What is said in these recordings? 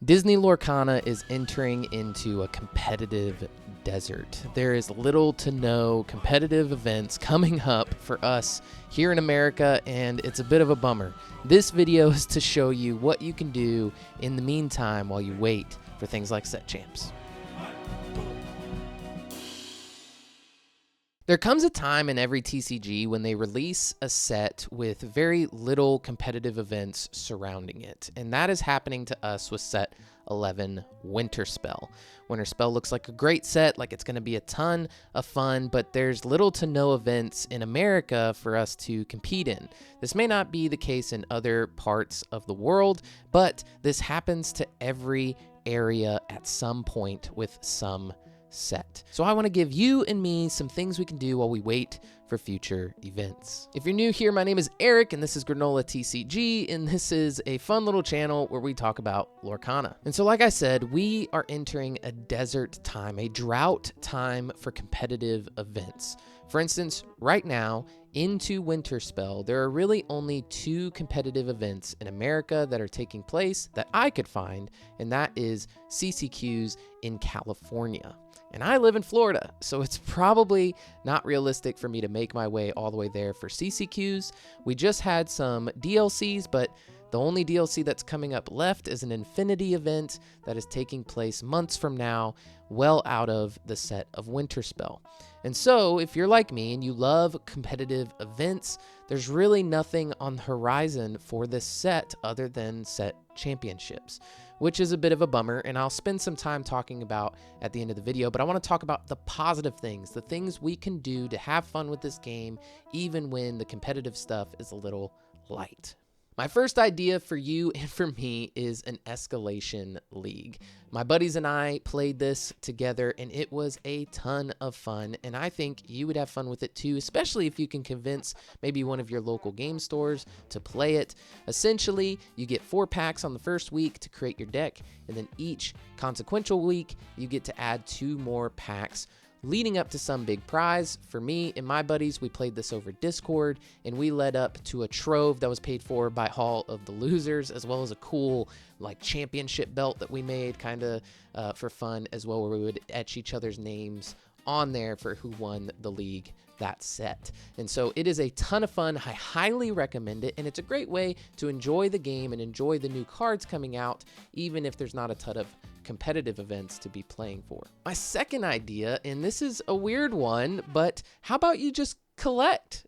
Disney Lorcana is entering into a competitive desert. There is little to no competitive events coming up for us here in America, and it's a bit of a bummer. This video is to show you what you can do in the meantime while you wait for things like set champs. There comes a time in every TCG when they release a set with very little competitive events surrounding it, and that is happening to us with set 11 Winter Spell. Winter Spell looks like a great set, like it's going to be a ton of fun, but there's little to no events in America for us to compete in. This may not be the case in other parts of the world, but this happens to every area at some point with some set. So I want to give you and me some things we can do while we wait for future events. If you're new here, my name is Eric and this is Granola TCG, and this is a fun little channel where we talk about Lorcana. And so like I said, we are entering a desert time, a drought time for competitive events. For instance, right now into Winter Spell, there are really only 2 competitive events in America that are taking place that I could find, and that is CCQs in California. And I live in Florida, so it's probably not realistic for me to make my way all the way there for CCQs. We just had some DLCs, but the only DLC that's coming up left is an Infinity event that is taking place months from now, well out of the set of Winter Spell. And so if you're like me and you love competitive events, there's really nothing on the horizon for this set other than set championships, which is a bit of a bummer, and I'll spend some time talking about at the end of the video, but I want to talk about the positive things, the things we can do to have fun with this game, even when the competitive stuff is a little light. My first idea for you and for me is an escalation league. My buddies and I played this together and it was a ton of fun, and I think you would have fun with it too, especially if you can convince maybe one of your local game stores to play it. Essentially, you get 4 packs on the first week to create your deck, and then each consequential week you get to add 2 more packs leading up to some big prize. For me and my buddies, we played this over Discord, and we led up to a trove that was paid for by Hall of the Losers, as well as a cool like championship belt that we made kind of for fun as well, where we would etch each other's names on there for who won the league that set. And so it is a ton of fun. I highly recommend it, and it's a great way to enjoy the game and enjoy the new cards coming out, even if there's not a ton of competitive events to be playing for. My second idea, and this is a weird one, but how about you just collect?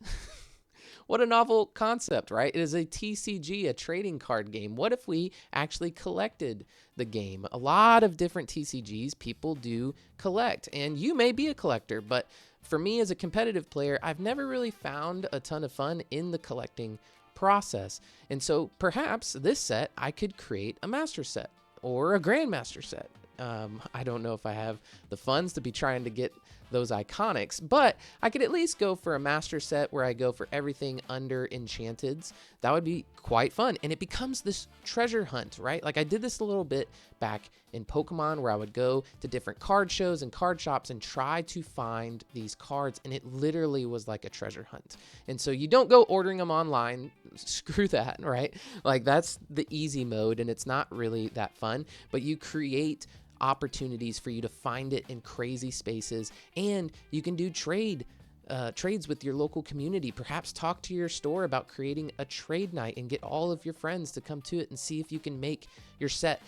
What a novel concept, right? It is a TCG, a trading card game. What if we actually collected the game? A lot of different TCGs people do collect, and you may be a collector, but for me as a competitive player, I've never really found a ton of fun in the collecting process. And so perhaps this set, I could create a master set or a grandmaster set. I don't know if I have the funds to be trying to get those iconics, but I could at least go for a master set where I go for everything under enchanteds. That would be quite fun, and it becomes this treasure hunt, right? Like I did this a little bit back in Pokemon, where I would go to different card shows and card shops and try to find these cards, and it literally was like a treasure hunt. And so you don't go ordering them online, screw that, right? Like that's the easy mode, and it's not really that fun, but you create opportunities for you to find it in crazy spaces, and you can do trades with your local community. Perhaps talk to your store about creating a trade night and get all of your friends to come to it and see if you can make your set.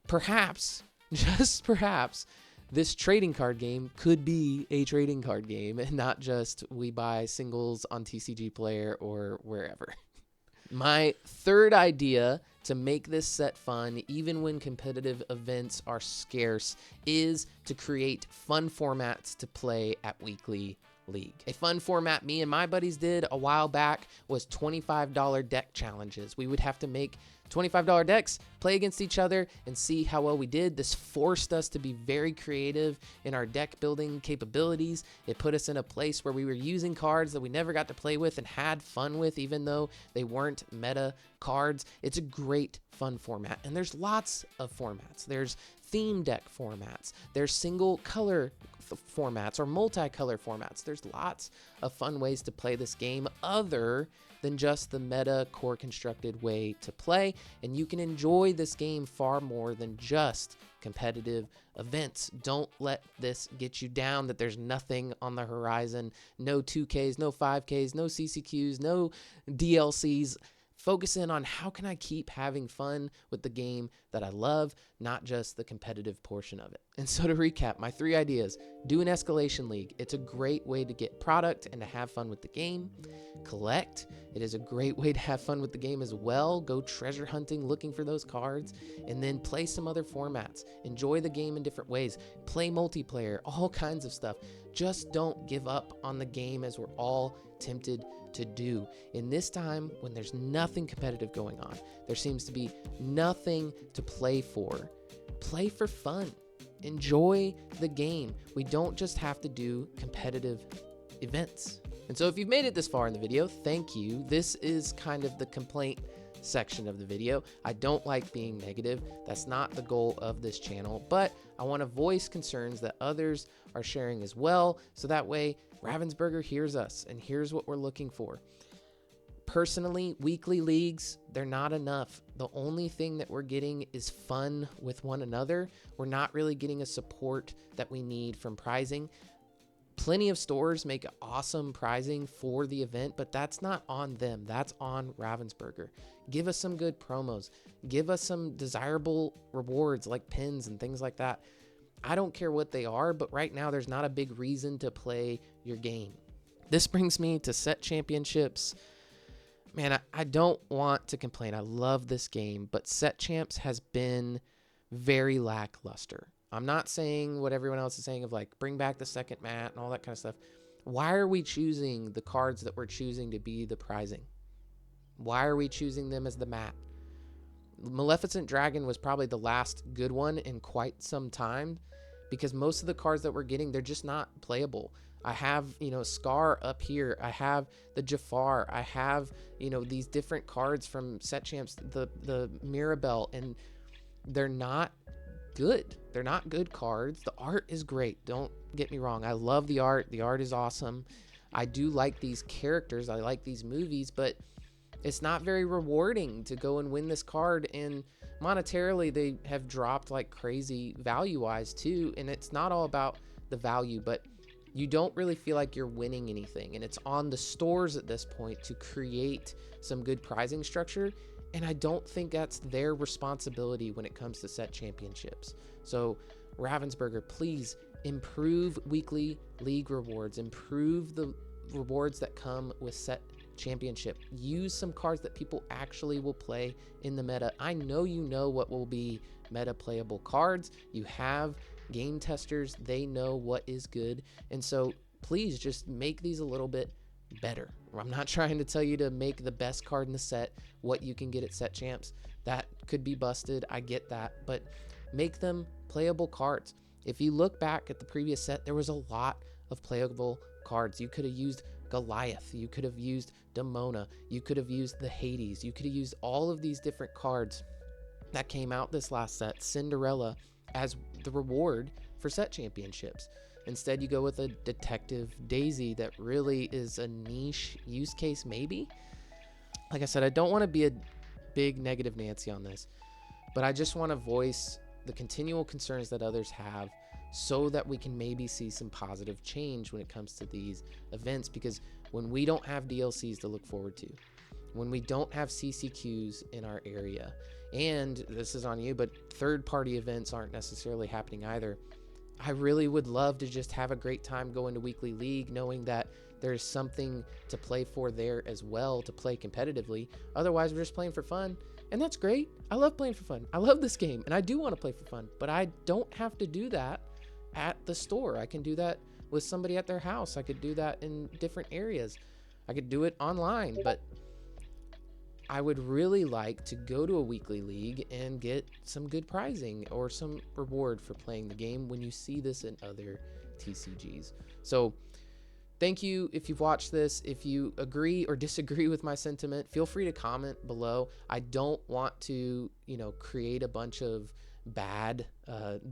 Perhaps, just perhaps, this trading card game could be a trading card game and not just we buy singles on TCG Player or wherever. My third idea to make this set fun, even when competitive events are scarce, is to create fun formats to play at weekly league. A fun format me and my buddies did a while back was $25 deck challenges. We would have to make $25 decks, play against each other, and see how well we did. This forced us to be very creative in our deck building capabilities. It put us in a place where we were using cards that we never got to play with and had fun with, even though they weren't meta cards. It's a great fun format, and there's lots of formats. There's theme deck formats. There's single color formats or multicolor formats. There's lots of fun ways to play this game other than just the meta core constructed way to play, and you can enjoy this game far more than just competitive events. Don't let this get you down that there's nothing on the horizon. No 2Ks, no 5Ks, no CCQs, no DLCs. Focus in on how can I keep having fun with the game that I love, not just the competitive portion of it. And so to recap, my 3 ideas: do an escalation league. It's a great way to get product and to have fun with the game. Collect. It is a great way to have fun with the game as well. Go treasure hunting, looking for those cards, and then play some other formats. Enjoy the game in different ways. Play multiplayer, all kinds of stuff. Just don't give up on the game as we're all tempted to do. In this time when there's nothing competitive going on, there seems to be nothing to play for. Play for fun. Enjoy the game. We don't just have to do competitive events. And so if you've made it this far in the video, thank you. This is kind of the complaint section of the video. I don't like being negative. That's not the goal of this channel, but I want to voice concerns that others are sharing as well, so that way Ravensburger hears us and here's what we're looking for. Personally, weekly leagues, they're not enough. The only thing that we're getting is fun with one another. We're not really getting a support that we need from prizing. Plenty of stores make awesome prizing for the event, but that's not on them. That's on Ravensburger. Give us some good promos. Give us some desirable rewards like pins and things like that. I don't care what they are, but right now there's not a big reason to play your game. This brings me to set championships. Man, I don't want to complain. I love this game, but set champs has been very lackluster. I'm not saying what everyone else is saying of like bring back the second mat and all that kind of stuff. Why are we choosing the cards that we're choosing to be the prizing? Why are we choosing them as the mat? Maleficent Dragon was probably the last good one in quite some time because most of the cards that we're getting, they're just not playable. I have, Scar up here. I have the Jafar. I have, these different cards from set champs, the Mirabelle, and they're not good. They're not good cards. The art is great. Don't get me wrong. I love the art. The art is awesome. I do like these characters. I like these movies, but it's not very rewarding to go and win this card. And monetarily, they have dropped like crazy value-wise too. And it's not all about the value, but you don't really feel like you're winning anything. And it's on the stores at this point to create some good prizing structure. And I don't think that's their responsibility when it comes to set championships. So Ravensburger, please improve weekly league rewards, improve the rewards that come with set championship. Use some cards that people actually will play in the meta. I know you know what will be meta playable cards. You have game testers. They know what is good. And so please just make these a little bit better. I'm not trying to tell you to make the best card in the set, what you can get at set champs. That could be busted. I get that, but make them playable cards. If you look back at the previous set, there was a lot of playable cards. You could have used Goliath. You could have used Demona. You could have used the Hades. You could have used all of these different cards that came out this last set, Cinderella, as the reward for set championships. Instead, you go with a Detective Daisy that really is a niche use case, maybe. Like I said, I don't want to be a big negative Nancy on this, but I just want to voice the continual concerns that others have so that we can maybe see some positive change when it comes to these events. Because when we don't have DLCs to look forward to, when we don't have CCQs in our area, and this is on you, but third-party events aren't necessarily happening either, I really would love to just have a great time going to Weekly League, knowing that there's something to play for there as well, to play competitively. Otherwise, we're just playing for fun, and that's great. I love playing for fun. I love this game, and I do want to play for fun, but I don't have to do that at the store. I can do that with somebody at their house. I could do that in different areas. I could do it online, but I would really like to go to a weekly league and get some good prizing or some reward for playing the game when you see this in other TCGs. So thank you if you've watched this. If you agree or disagree with my sentiment, feel free to comment below. I don't want to, create a bunch of bad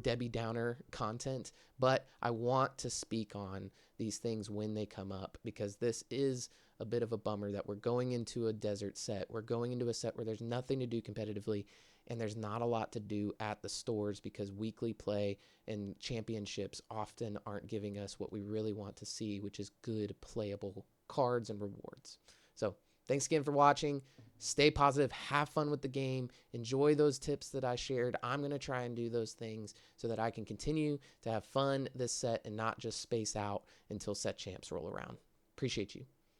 Debbie Downer content, but I want to speak on these things when they come up, because this is a bit of a bummer that we're going into a desert set. We're going into a set where there's nothing to do competitively, and there's not a lot to do at the stores because weekly play and championships often aren't giving us what we really want to see, which is good playable cards and rewards. So thanks again for watching. Stay positive, have fun with the game, enjoy those tips that I shared. I'm going to try and do those things so that I can continue to have fun this set and not just space out until set champs roll around. Appreciate you.